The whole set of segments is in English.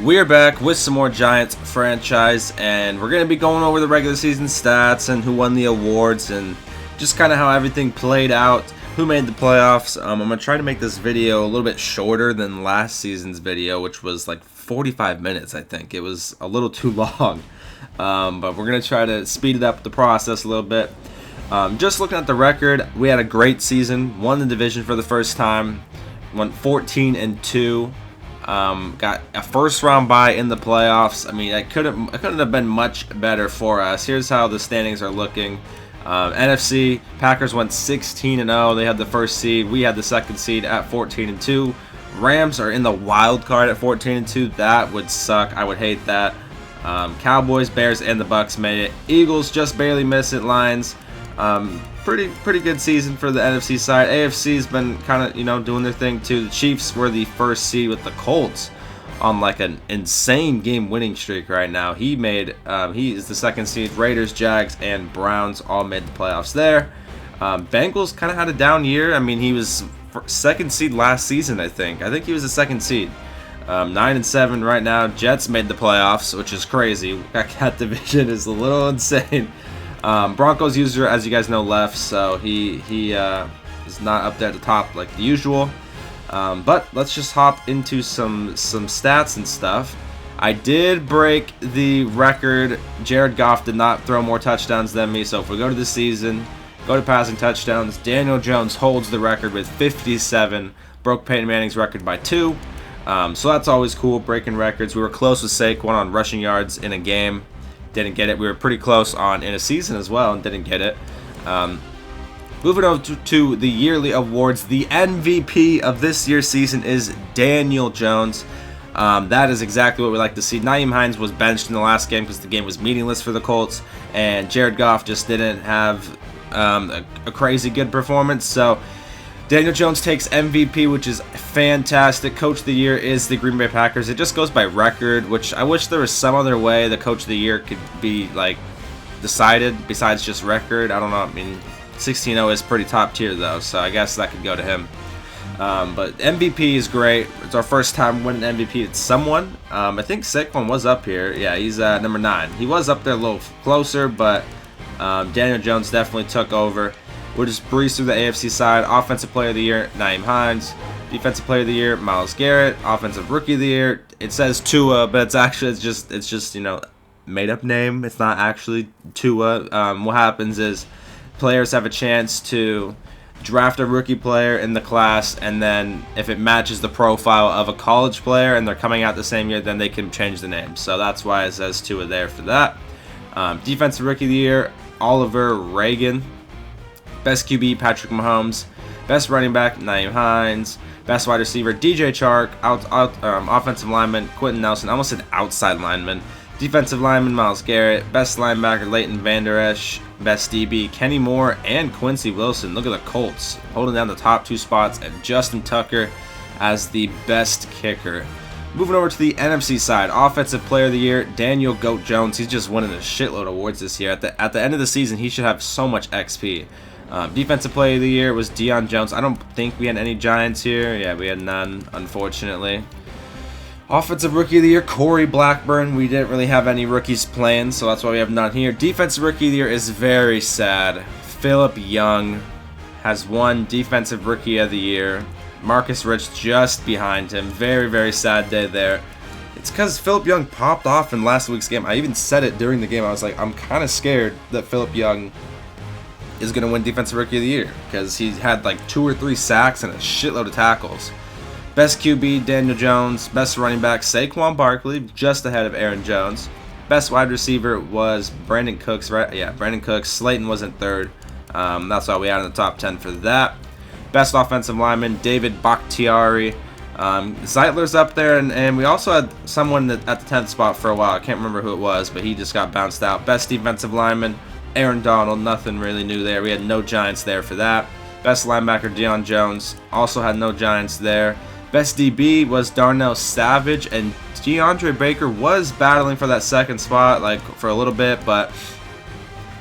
We're back with some more Giants franchise, and we're going to be going over the regular season stats and who won the awards and just kind of how everything played out, who made the playoffs. I'm going to try to make this video a little bit shorter than last season's video, which was like 45 minutes, I think. It was a little too long, but we're going to try to speed it up the process a little bit. Just looking at the record, we had a great season, won the division for the first time, went 14-2. Got a first round bye in the playoffs. I mean, it couldn't have been much better for us. Here's how the standings are looking. NFC, Packers went 16-0. They had the first seed. We had the second seed at 14-2. Rams are in the wild card at 14-2. That would suck. I would hate that. Cowboys, Bears, and the Bucks made it. Eagles just barely missed it. Lions. Pretty good season for the NFC side. AFC's been kind of, doing their thing too. The Chiefs were the first seed with the Colts on like an insane game winning streak right now. He is the second seed. Raiders, Jags, and Browns all made the playoffs there. Bengals kind of had a down year. I mean, he was second seed last season, I think. he was the second seed. 9-7 right now. Jets made the playoffs, which is crazy. That division is a little insane. Broncos user, as you guys know, left, so he is not up there at the top like the usual. But let's just hop into some stats and stuff. I did break the record. Jared Goff did not throw more touchdowns than me, so if we go to the season, go to passing touchdowns, Daniel Jones holds the record with 57, broke Peyton Manning's record by 2. So that's always cool, breaking records. We were close with Saquon on rushing yards in a game. Didn't get it. We were pretty close in a season as well and didn't get it. Moving over to the yearly awards, the MVP of this year's season is Daniel Jones. That is exactly what we like to see. Nyheim Hines was benched in the last game because the game was meaningless for the Colts, and Jared Goff just didn't have a crazy good performance. So Daniel Jones takes MVP, which is fantastic. Coach of the Year is the Green Bay Packers. It just goes by record, which I wish there was some other way the Coach of the Year could be decided besides just record. I don't know. I mean, 16-0 is pretty top tier though, so I guess that could go to him. But MVP is great. It's our first time winning MVP to someone. I think Saquon was up here. Yeah, he's number 9. He was up there a little closer, but Daniel Jones definitely took over. We'll just breeze through the AFC side. Offensive Player of the Year, Nyheim Hines. Defensive Player of the Year, Myles Garrett. Offensive Rookie of the Year, it says Tua, but it's just made up name. It's not actually Tua. What happens is players have a chance to draft a rookie player in the class, and then if it matches the profile of a college player and they're coming out the same year, then they can change the name. So that's why it says Tua there for that. Defensive Rookie of the Year, Oliver Reagan. Best QB, Patrick Mahomes. Best running back, Nyheim Hines. Best wide receiver, DJ Chark. Offensive lineman, Quentin Nelson. I almost said outside lineman. Defensive lineman, Myles Garrett. Best linebacker, Leighton Vander Esch. Best DB, Kenny Moore and Quincy Wilson. Look at the Colts holding down the top 2 spots, and Justin Tucker as the best kicker. Moving over to the NFC side, Offensive Player of the Year, Daniel Goat Jones. He's just winning a shitload of awards this year. At the end of the season, he should have so much XP. Defensive Player of the Year was Deion Jones. I don't think we had any Giants here. Yeah, we had none, unfortunately. Offensive Rookie of the Year, Corey Blackburn. We didn't really have any rookies playing, so that's why we have none here. Defensive Rookie of the Year is very sad. Philip Young has won Defensive Rookie of the Year. Marcus Rich just behind him. Very, very sad day there. It's because Philip Young popped off in last week's game. I even said it during the game. I was like, I'm kind of scared that Philip Young is going to win Defensive Rookie of the Year because he had like 2 or 3 sacks and a shitload of tackles. Best QB, Daniel Jones. Best running back, Saquon Barkley, just ahead of Aaron Jones. Best wide receiver was Brandon Cooks, right? Yeah, Brandon Cooks. Slayton was in 3rd. That's why we had in the top 10 for that. Best offensive lineman, David Bakhtiari. Zeitler's up there, and we also had someone at the 10th spot for a while. I can't remember who it was, but he just got bounced out. Best defensive lineman, Aaron Donald. Nothing really new there. We had no Giants there for that. Best linebacker, Deion Jones. Also had no Giants there. Best DB was Darnell Savage, and DeAndre Baker was battling for that second spot for a little bit, but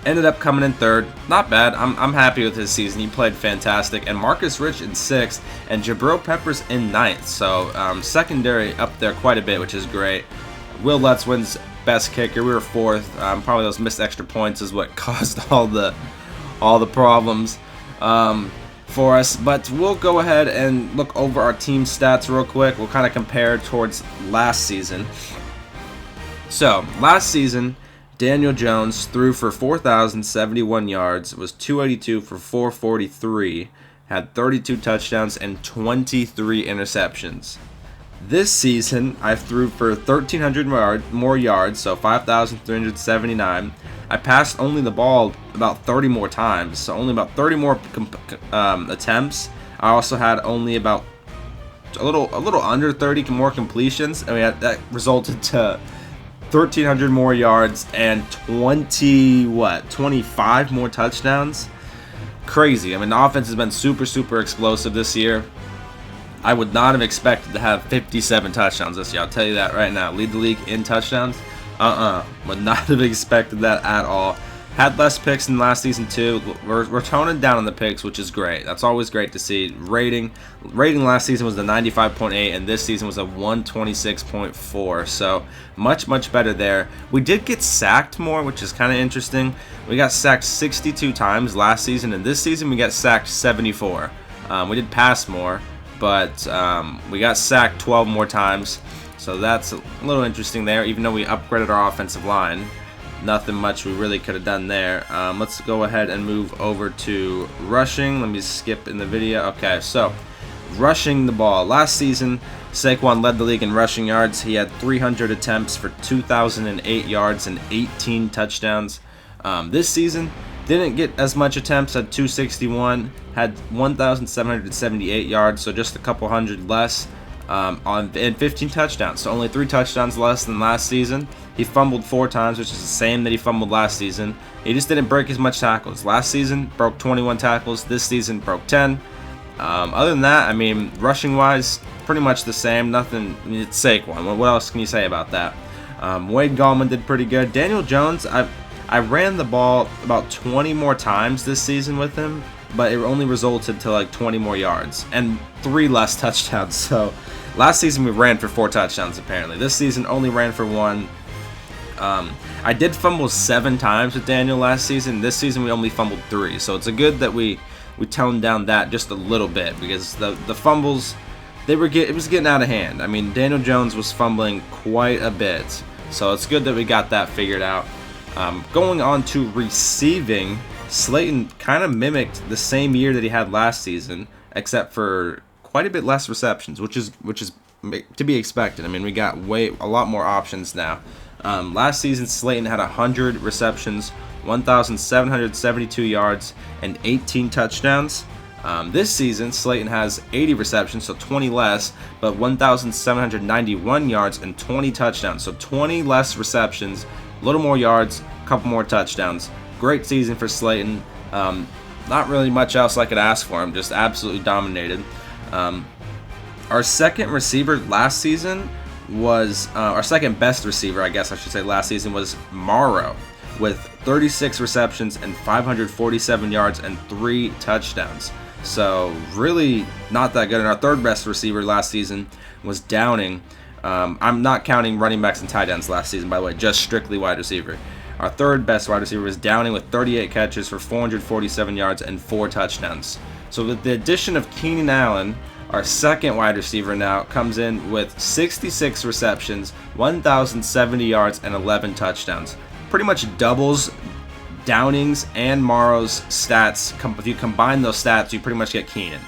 Ended up coming in third. Not bad. I'm happy with his season. He played fantastic. And Marcus Rich in sixth, and Jabril Peppers in ninth. So secondary up there quite a bit, which is great. Will Lutz wins best kicker. We were fourth. Probably those missed extra points is what caused all the problems for us. But we'll go ahead and look over our team stats real quick. We'll kind of compare towards last season. So last season, Daniel Jones threw for 4,071 yards, was 282 for 443, had 32 touchdowns and 23 interceptions. This season, I threw for 1,300 more yards, so 5,379. I passed only the ball about 30 more times, so only about 30 more attempts. I also had only about a little under 30 more completions, and that resulted to 1,300 more yards and 25 more touchdowns. Crazy. I mean, the offense has been super explosive this year. I would not have expected to have 57 touchdowns this year. I'll tell you that right now. Lead the league in touchdowns? Would not have expected that at all. Had less picks than last season too. We're toning down on the picks, which is great. That's always great to see. Rating last season was a 95.8, and this season was a 126.4. So much better there. We did get sacked more, which is kind of interesting. We got sacked 62 times last season, and this season we got sacked 74. We did pass more, but we got sacked 12 more times. So that's a little interesting there, even though we upgraded our offensive line. Nothing much we really could have done there. Let's go ahead and move over to rushing. Let me skip in the video. Okay, so rushing the ball. Last season, Saquon led the league in rushing yards. He had 300 attempts for 2,008 yards and 18 touchdowns. This season, didn't get as much attempts, had 261, had 1,778 yards, so just a couple hundred less, and 15 touchdowns, so only 3 touchdowns less than last season. He fumbled 4 times, which is the same that he fumbled last season. He just didn't break as much tackles. Last season, broke 21 tackles. This season, broke 10. Other than that, I mean, rushing-wise, pretty much the same. Nothing, I mean, it's Saquon. What else can you say about that? Wade Gallman did pretty good. Daniel Jones, I ran the ball about 20 more times this season with him, but it only resulted to like 20 more yards and 3 less touchdowns. So last season we ran for 4 touchdowns apparently. This season only ran for 1. I did fumble 7 times with Daniel last season. This season we only fumbled 3. So it's a good that we toned down that just a little bit, because the fumbles, it was getting out of hand. I mean, Daniel Jones was fumbling quite a bit. So it's good that we got that figured out. Going on to receiving, Slayton kind of mimicked the same year that he had last season, except for quite a bit less receptions, which is to be expected. I mean, we got a lot more options now. Last season, Slayton had 100 receptions, 1,772 yards, and 18 touchdowns. This season, Slayton has 80 receptions, so 20 less, but 1,791 yards and 20 touchdowns. So 20 less receptions, a little more yards, a couple more touchdowns. Great season for Slayton. Not really much else I could ask for him, just absolutely dominated. Our second receiver last season was our second best receiver, I guess I should say, last season was Morrow, with 36 receptions and 547 yards and 3 touchdowns. So really not that good. And our third best receiver last season was Downing. I'm not counting running backs and tight ends last season, by the way, just strictly wide receiver. Our third best wide receiver was Downing with 38 catches for 447 yards and 4 touchdowns. So with the addition of Keenan Allen, our second wide receiver now comes in with 66 receptions, 1,070 yards, and 11 touchdowns. Pretty much doubles Downing's and Morrow's stats. If you combine those stats, you pretty much get Keenan.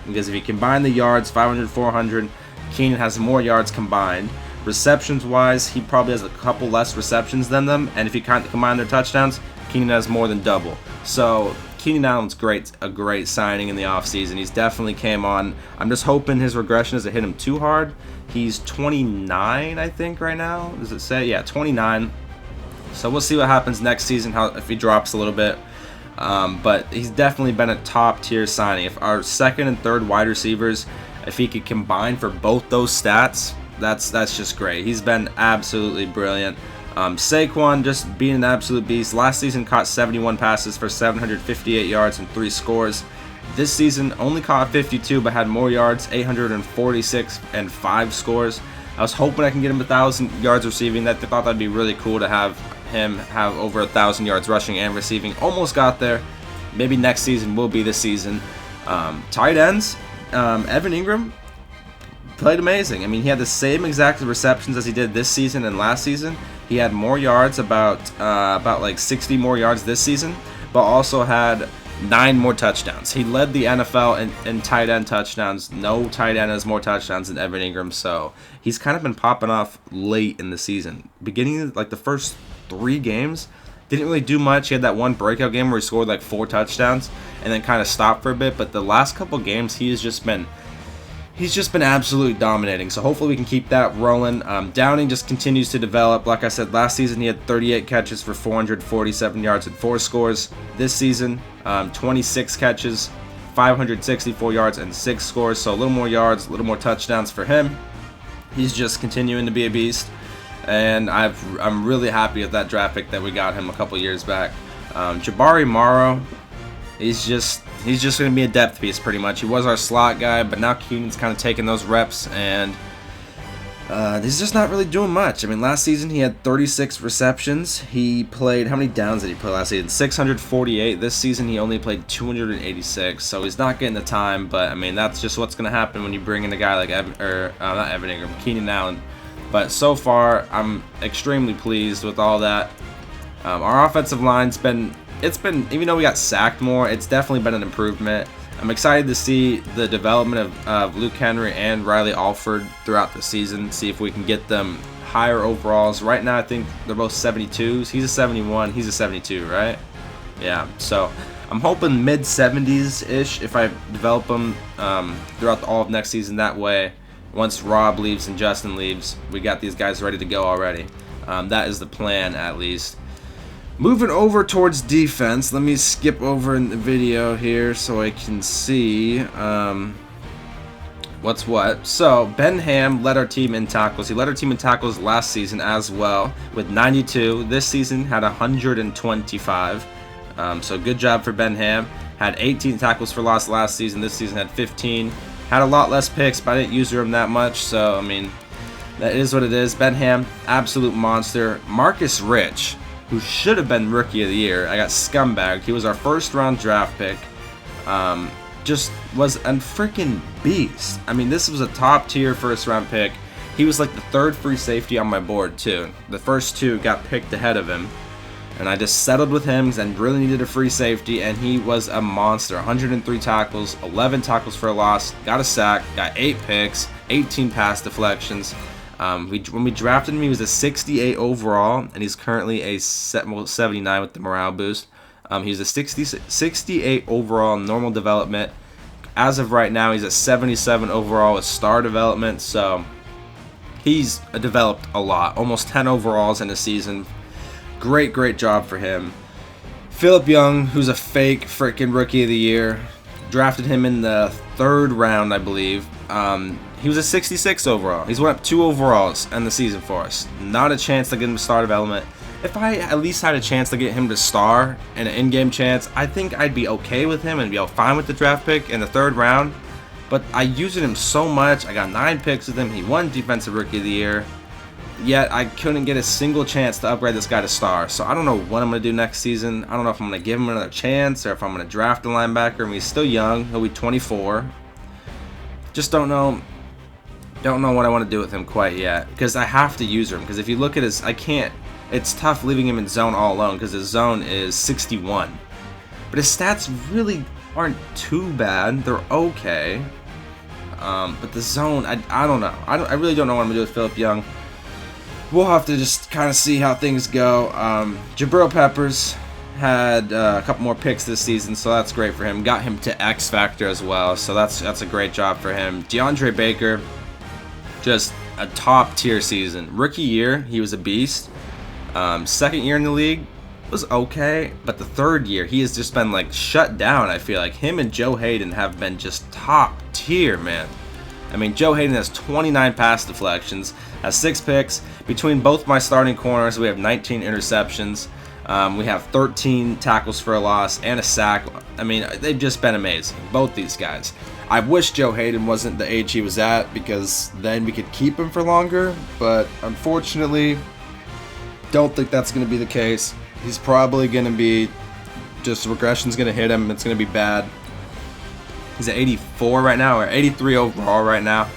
Because if you combine the yards, 500, 400, Keenan has more yards combined. Receptions-wise, he probably has a couple less receptions than them. And if you combine their touchdowns, Keenan has more than double. So Keenan Allen's a great signing in the offseason. He's definitely came on. I'm just hoping his regression doesn't hit him too hard. He's 29, I think, right now. Does it say? Yeah, 29. So we'll see what happens next season, if he drops a little bit. But he's definitely been a top-tier signing. If our second and third wide receivers, if he could combine for both those stats, that's just great. He's been absolutely brilliant. Saquon just being an absolute beast. Last season caught 71 passes for 758 yards and 3 scores. This season only caught 52 but had more yards, 846 and 5 scores. I was hoping I can get him 1,000 yards receiving. I thought that'd be really cool to have him have over 1,000 yards rushing and receiving. Almost got there. Maybe next season will be the season. Tight ends, Evan Ingram played amazing. I mean, he had the same exact receptions as he did this season and last season. He had more yards, about like 60 more yards this season, but also had 9 more touchdowns. He led the NFL in tight end touchdowns. No tight end has more touchdowns than Evan Ingram, so he's kind of been popping off late in the season. Beginning, like the first 3 games, didn't really do much. He had that one breakout game where he scored like 4 touchdowns and then kind of stopped for a bit, but the last couple games he's just been absolutely dominating. So hopefully we can keep that rolling. Downing just continues to develop. Like I said, last season he had 38 catches for 447 yards and 4 scores. This season, 26 catches, 564 yards and 6 scores. So a little more yards, a little more touchdowns for him. He's just continuing to be a beast. And I'm really happy with that draft pick that we got him a couple years back. Jabari Morrow, he's just going to be a depth piece pretty much. He was our slot guy, but now Keenan's kind of taking those reps, and he's just not really doing much. I mean, last season he had 36 receptions. He played, how many downs did he play last season? 648. This season he only played 286, so he's not getting the time, but I mean, that's just what's going to happen when you bring in a guy like not Evan Ingram, Keenan Allen. But so far, I'm extremely pleased with all that. Our offensive line's been, even though we got sacked more, it's definitely been an improvement. I'm excited to see the development of Luke Henry and Riley Alford throughout the season, see if we can get them higher overalls. Right now, I think they're both 72s. He's a 71, he's a 72, right? Yeah, so I'm hoping mid-70s-ish if I develop them throughout all of next season. That way, once Rob leaves and Justin leaves, we got these guys ready to go already. That is the plan, at least. Moving over towards defense, let me skip over in the video here so I can see what's what. So, Ben Ham led our team in tackles. He led our team in tackles last season as well with 92. This season had 125. So, good job for Ben Ham. Had 18 tackles for loss last season. This season had 15. Had a lot less picks, but I didn't use him that much. So, I mean, that is what it is. Ben Ham, absolute monster. Marcus Rich, who should have been Rookie of the Year. I got scumbagged. He was our first-round draft pick. Just was a freaking beast. I mean, this was a top-tier first-round pick. He was like the 3rd free safety on my board, too. The first 2 got picked ahead of him. And I just settled with him and really needed a free safety, and he was a monster. 103 tackles, 11 tackles for a loss, got a sack, got 8 picks, 18 pass deflections. When we drafted him, he was a 68 overall, and he's currently a 79 with the morale boost. He's a 68 overall normal development. As of right now, he's a 77 overall with star development, so he's developed a lot. Almost 10 overalls in a season. Great job for him. Phillip Young, who's a fake freaking Rookie of the Year, drafted him in the 3rd round, I believe. He was a 66 overall. He's went up 2 overalls in the season for us. Not a chance to get him to star development. If I at least had a chance to get him to star and an in-game chance, I think I'd be okay with him and be fine with the draft pick in the 3rd round. But I used him so much. I got 9 picks with him. He won Defensive Rookie of the Year. Yet I couldn't get a single chance to upgrade this guy to star. So I don't know what I'm going to do next season. I don't know if I'm going to give him another chance or if I'm going to draft a linebacker. I mean, he's still young. He'll be 24. Just don't know. Don't know what I want to do with him quite yet. Because I have to use him. Because if you look at his... I can't... It's tough leaving him in zone all alone because his zone is 61. But his stats really aren't too bad. They're okay. But the zone, I don't know. I really don't know what I'm going to do with Phillip Young. We'll have to just kind of see how things go. Jabril Peppers had a couple more picks this season, so that's great for him. Got him to X Factor as well, so that's a great job for him. DeAndre Baker, just a top-tier season. Rookie year, he was a beast. 2nd year in the league was okay, but the 3rd year, he has just been like shut down. I feel like him and Joe Hayden have been just top-tier, man. I mean, Joe Hayden has 29 pass deflections, has 6 picks. Between both my starting corners, we have 19 interceptions. We have 13 tackles for a loss and a sack. I mean, they've just been amazing, both these guys. I wish Joe Hayden wasn't the age he was at, because then we could keep him for longer, but unfortunately, don't think that's going to be the case. He's probably going to be, just regression's going to hit him. It's going to be bad. He's at 84 right now, or 83 overall right now.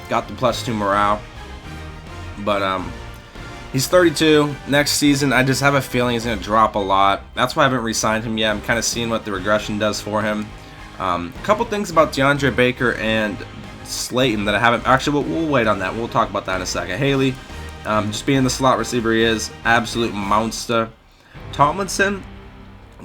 Got the +2 morale. But he's 32. Next season, I just have a feeling he's going to drop a lot. That's why I haven't re-signed him yet. I'm kind of seeing what the regression does for him. A couple things about DeAndre Baker and Slayton that I haven't... Actually, we'll wait on that. We'll talk about that in a second. Haley, just being the slot receiver he is, absolute monster. Tomlinson,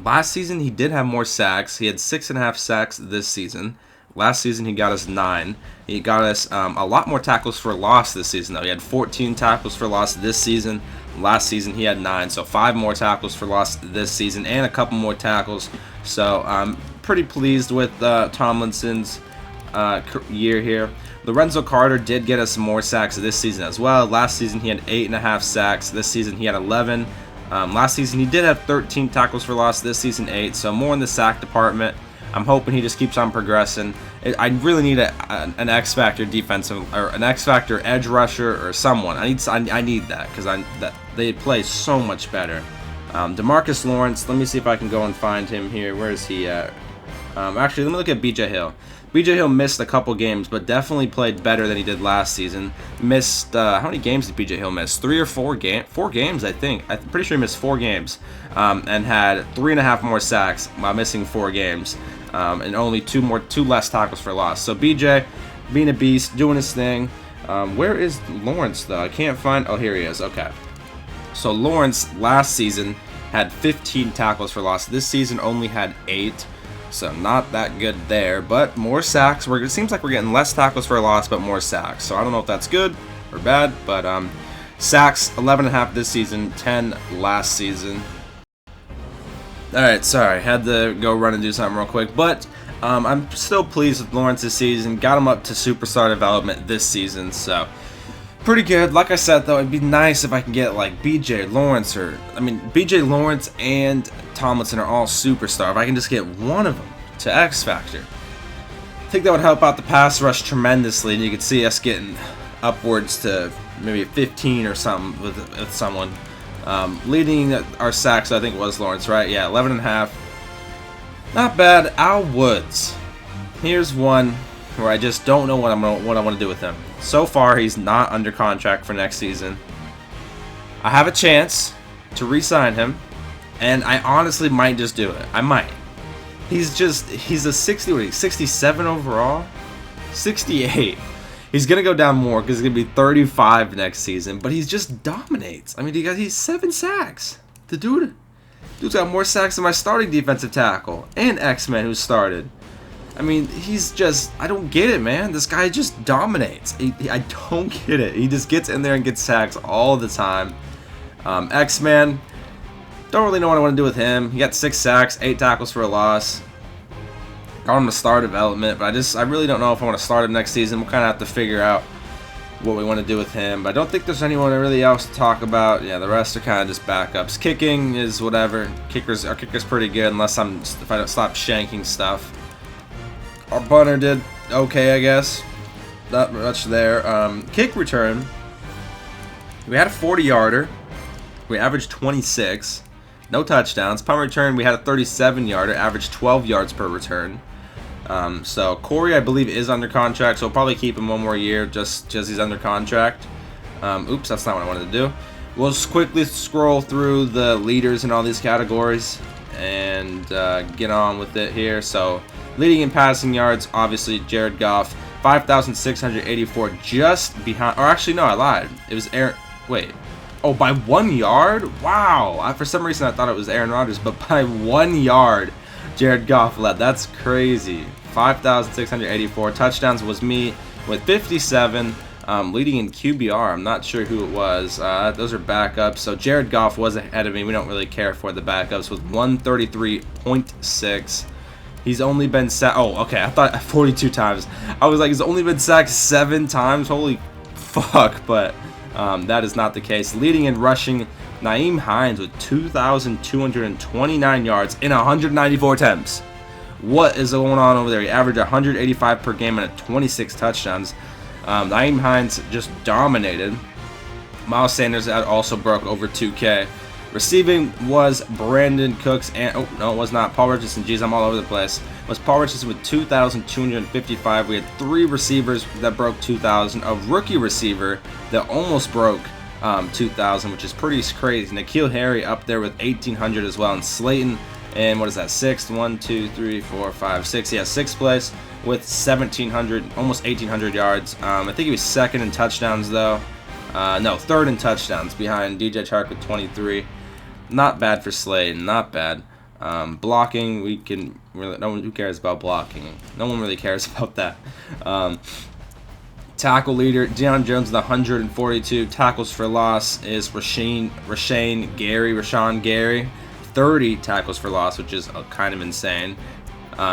last season he did have more sacks. He had 6.5 sacks this season. Last season he got us 9. He got us a lot more tackles for loss this season, though. He had 14 tackles for loss this season. Last season he had 9, so 5 more tackles for loss this season and a couple more tackles. So I'm pretty pleased with Tomlinson's year here. Lorenzo Carter did get us more sacks this season as well. Last season he had 8.5 sacks. This season he had 11. Last season he did have 13 tackles for loss. This season 8. So more in the sack department. I'm hoping he just keeps on progressing. I really need an X Factor defensive, or an X Factor edge rusher or someone. I need that, because they play so much better. DeMarcus Lawrence. Let me see if I can go and find him here. Where is he at? Actually, let me look at BJ Hill. BJ Hill missed a couple games, but definitely played better than he did last season. Missed, how many games did BJ Hill miss? 3 or 4 games? 4 games, I think. I'm pretty sure he missed 4 games. And had 3.5 more sacks while missing 4 games. And only 2 less tackles for loss. So BJ, being a beast, doing his thing. Where is Lawrence, though? I can't find... Oh, here he is. Okay. So Lawrence, last season, had 15 tackles for loss. This season only had 8. So not that good there, but more sacks. It seems like we're getting less tackles for a loss, but more sacks. So I don't know if that's good or bad, but sacks 11.5 this season, 10 last season. All right, sorry, had to go run and do something real quick, but I'm still pleased with Lawrence this season. Got him up to superstar development this season, so pretty good. Like I said, though, it'd be nice if I can get like BJ Lawrence, or BJ Lawrence and Tomlinson are all superstar. If I can just get one of them to X Factor, I think that would help out the pass rush tremendously, and you could see us getting upwards to maybe 15 or something with someone. Leading our sacks, I think it was Lawrence, right? Yeah, 11.5. Not bad. Al Woods. Here's one where I just don't know what I want to do with him. So far, he's not under contract for next season. I have a chance to re-sign him, and I honestly might just do it. I might. He's a 67 overall? 68. He's going to go down more because he's going to be 35 next season, but he just dominates. I mean, he's 7 sacks. The dude's got more sacks than my starting defensive tackle and X-Men who started. I mean, he's just... I don't get it, man. This guy just dominates. I don't get it. He just gets in there and gets sacks all the time. X-Men, don't really know what I want to do with him. He got 6 sacks, 8 tackles for a loss. Got him to star development, but I really don't know if I want to start him next season. We'll kind of have to figure out what we want to do with him. But I don't think there's anyone really else to talk about. Yeah, the rest are kind of just backups. Kicking is whatever. Our kicker's pretty good if I don't stop shanking stuff. Our punter did okay, I guess. Not much there. Kick return. We had a 40-yarder. We averaged 26. No touchdowns. Punt return, we had a 37-yarder, averaged 12 yards per return. So Corey, I believe, is under contract, so we'll probably keep him one more year just he's under contract. Oops, that's not what I wanted to do. We'll just quickly scroll through the leaders in all these categories and get on with it here. So leading in passing yards, obviously Jared Goff, 5,684, just behind. Or actually, no, I lied. It was Aaron. Wait. Oh, by 1 yard? Wow. For some reason, I thought it was Aaron Rodgers, but by 1 yard, Jared Goff led. That's crazy. 5,684. Touchdowns was me with 57. Leading in QBR, I'm not sure who it was. Those are backups. So Jared Goff was ahead of me. We don't really care for the backups with 133.6. He's only been sacked. Oh, okay. I thought 42 times. I was like, he's only been sacked 7 times. Holy fuck. But that is not the case. Leading in rushing, Nyheim Hines with 2,229 yards in 194 attempts. What is going on over there? He averaged 185 per game and 26 touchdowns. Nyheim Hines just dominated. Miles Sanders also broke over 2K. Receiving was Brandon Cooks and oh no, it was not Paul Richardson. Jeez, I'm all over the place. It was Paul Richardson with 2,255. We had 3 receivers that broke 2,000. A rookie receiver that almost broke 2,000, which is pretty crazy. N'Keal Harry up there with 1,800 as well, and Slayton. And what is that? 6th, 1, 2, 3, 4, 5, 6. Yeah, 6th place with 1,700, almost 1,800 yards. I think he was 2nd in touchdowns though. No, 3rd in touchdowns behind DJ Chark with 23. Not bad for Slayton, not bad. Blocking, we can really, no one who cares about blocking. No one really cares about that. Tackle leader Deion Jones with 142 tackles for loss is Rashawn Gary, 30 tackles for loss, which is kind of insane.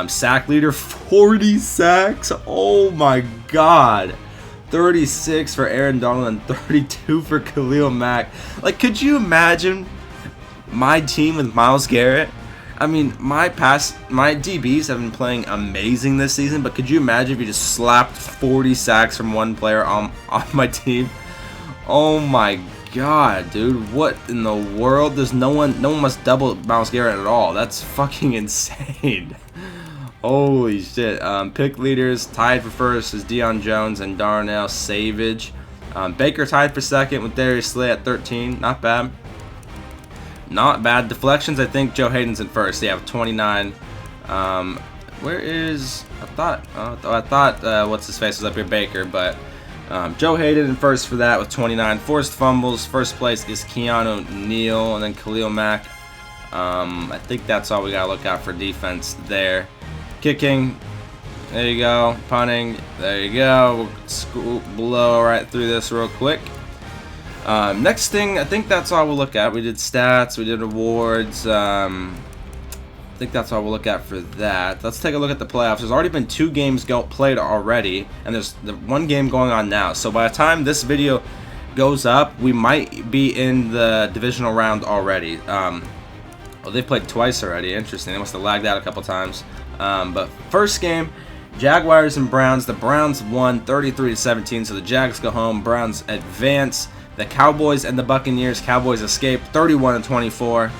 Sack leader 40 sacks. Oh my god. 36 for Aaron Donald and 32 for Khalil Mack. Like, could you imagine my team with Myles Garrett? I mean, my DBs have been playing amazing this season, but could you imagine if you just slapped 40 sacks from one player on my team? Oh my god, dude, what in the world? There's no one must double Myles Garrett at all. That's fucking insane. Holy shit. Pick leaders tied for first is Deion Jones and Darnell Savage. Baker tied for second with Darius Slay at 13. Not bad. Not bad. Deflections, I think Joe Hayden's in first. They have 29. Where is... I thought what's his face was up here, Baker, but Joe Hayden in first for that with 29. Forced fumbles. First place is Keanu Neal and then Khalil Mack. I think that's all we got to look out for defense there. Kicking, there you go. Punting, there you go. We'll blow right through this real quick. Next thing, I think that's all we'll look at. We did stats, we did awards. I think that's all we'll look at for that. Let's take a look at the playoffs. There's already been 2 games played already, and there's the 1 game going on now. So by the time this video goes up, we might be in the divisional round already. Oh, they played twice already. Interesting. They must have lagged out a couple times. But first game, Jaguars and Browns. The Browns won 33-17, so the Jags go home. Browns advance. The Cowboys and the Buccaneers. Cowboys escape 31-24.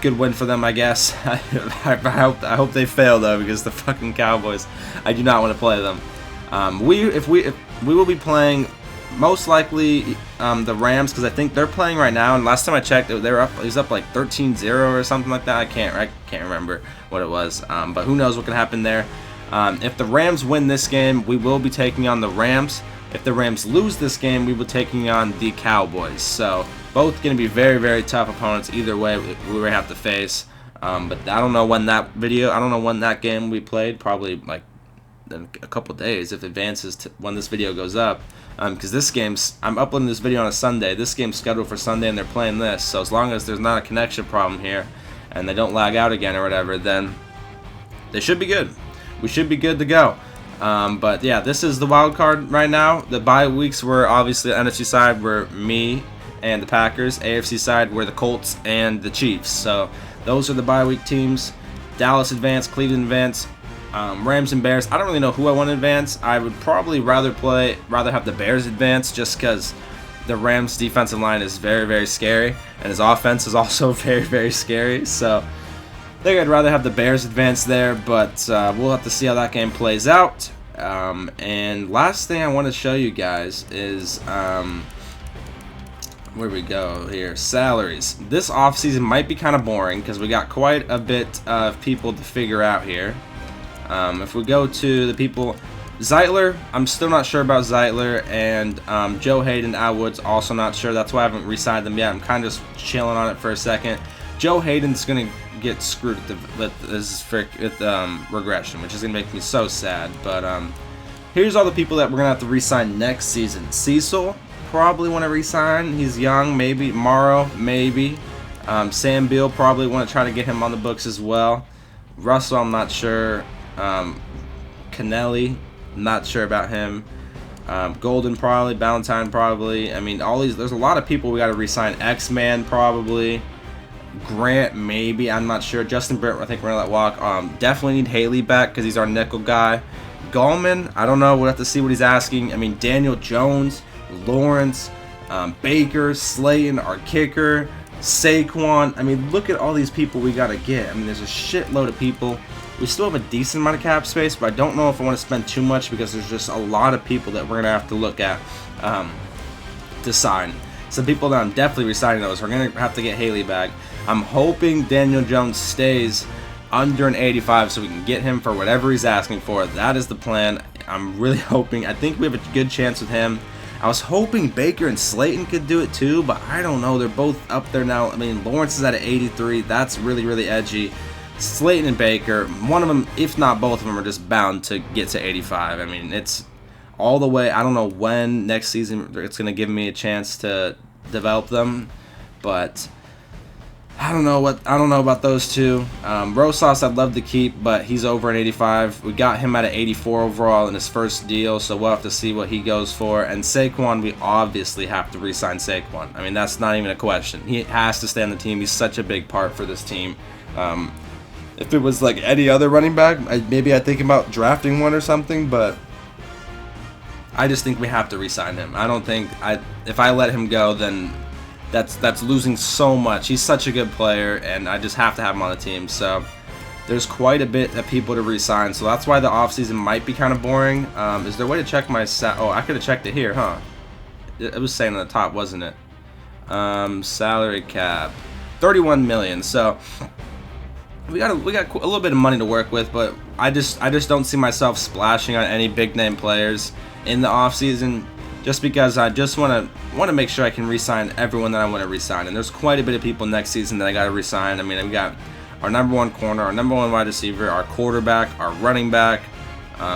Good win for them, I guess. I hope they fail though, because the fucking Cowboys, I do not want to play them. We will be playing most likely the Rams, because I think they're playing right now, and last time I checked they were up, he was up like 13-0 or something like that. I can't remember what it was, but who knows what can happen there. If the Rams win this game, we will be taking on the Rams. If the Rams lose this game, we will be taking on the Cowboys. So both going to be very, very tough opponents either way we will have to face. But I don't know when that game will be played. Probably like in a couple days if it advances to when this video goes up. Because this game's, I'm uploading this video on a Sunday. This game's scheduled for Sunday and they're playing this. So as long as there's not a connection problem here and they don't lag out again or whatever, then they should be good. We should be good to go. But yeah, this is the wild card right now. The bye weeks were obviously the NFC side were me and the Packers. AFC side were the Colts and the Chiefs. So those are the bye week teams. Dallas advanced, Cleveland advanced, Rams and Bears. I don't really know who I want to advance. I would probably rather have the Bears advance, just because the Rams defensive line is very, very scary, and his offense is also very, very scary. So I think I'd rather have the Bears advance there, but we'll have to see how that game plays out. And last thing I want to show you guys is where we go here, salaries. This offseason might be kind of boring because we got quite a bit of people to figure out here. If we go to the people, Zeitler, I'm still not sure about Zeitler, and Joe Hayden, I Wood's also not sure. That's why I haven't re-signed them yet. I'm kind of just chilling on it for a second. Joe Hayden's gonna get screwed with regression, which is gonna make me so sad. But here's all the people that we're gonna have to re-sign next season. Cecil, probably want to re-sign. He's young, maybe. Morrow, maybe. Sam Beal, probably want to try to get him on the books as well. Russell, I'm not sure. Canelli, not sure about him. Golden probably, Valentine probably. I mean, all these. There's a lot of people we got to re-sign. X-Man probably. Grant maybe. I'm not sure. Justin Britt, I think we're gonna let walk. Definitely need Haley back because he's our nickel guy. Gallman, I don't know. We'll have to see what he's asking. I mean, Daniel Jones, Lawrence, Baker, Slayton, our kicker, Saquon. I mean, look at all these people we gotta get. I mean, there's a shitload of people. We still have a decent amount of cap space, but I don't know if I want to spend too much because there's just a lot of people that we're going to have to look at to sign. Some people that I'm definitely resigning those. We're going to have to get Haley back. I'm hoping Daniel Jones stays under an 85 so we can get him for whatever he's asking for. That is the plan. I'm really hoping. I think we have a good chance with him. I was hoping Baker and Slayton could do it too, but I don't know. They're both up there now. I mean, Lawrence is at an 83. That's really, really edgy. Slayton and Baker, one of them, if not both of them, are just bound to get to 85. I mean, it's all the way. I don't know when next season it's going to give me a chance to develop them, but I don't know about those two. Rosas I'd love to keep, but he's over an 85. We got him at an 84 overall in his first deal, so we'll have to see what he goes for. And Saquon, we obviously have to re-sign Saquon. I mean, that's not even a question. He has to stay on the team. He's such a big part for this team. If it was like any other running back, maybe I'd think about drafting one or something, but I just think we have to re-sign him. I don't think if I let him go, then that's losing so much. He's such a good player, and I just have to have him on the team. So there's quite a bit of people to re-sign, so that's why the offseason might be kind of boring. Is there a way to check my oh, I could have checked it here, huh? It was saying on the top, wasn't it? Salary cap, 31 million. So we got a little bit of money to work with, but I just don't see myself splashing on any big name players in the offseason, just because I just want to make sure I can re-sign everyone that I want to re-sign. And there's quite a bit of people next season that I got to re-sign. I mean, we got our #1 corner, our #1 wide receiver, our quarterback, our running back,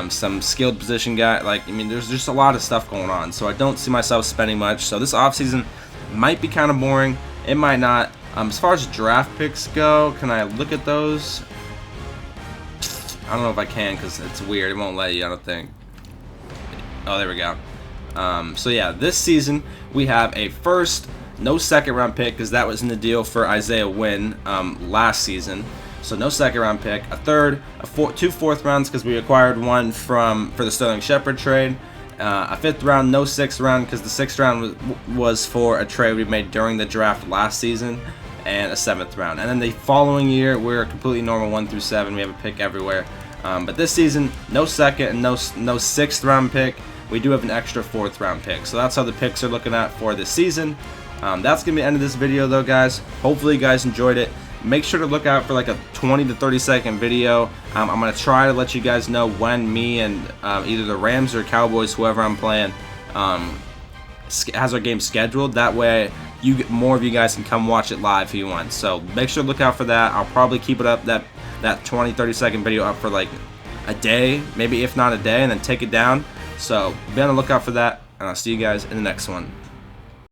some skilled position guy. Like, I mean, there's just a lot of stuff going on, so I don't see myself spending much. So this offseason might be kind of boring. It might not. As far as draft picks go, can I look at those? I don't know if I can because it's weird. It won't let you, I don't think. Oh, there we go. So yeah, this season we have a first, no second round pick because that was in the deal for Isaiah Wynn last season. So no second round pick. A third, two fourth rounds because we acquired one for the Sterling Shepard trade. A 5th round, no 6th round because the 6th round was for a trade we made during the draft last season, and a 7th round. And then the following year, we're completely normal 1 through 7. We have a pick everywhere. But this season, no second and no 6th round pick. We do have an extra 4th round pick. So that's how the picks are looking at for this season. That's going to be the end of this video though, guys. Hopefully you guys enjoyed it. Make sure to look out for like a 20 to 30 second video. I'm going to try to let you guys know when me and either the Rams or Cowboys, whoever I'm playing, has our game scheduled. That way more of you guys can come watch it live if you want. So make sure to look out for that. I'll probably keep it up, that 20-30 second video up for like a day, maybe if not a day, and then take it down. So be on the lookout for that, and I'll see you guys in the next one.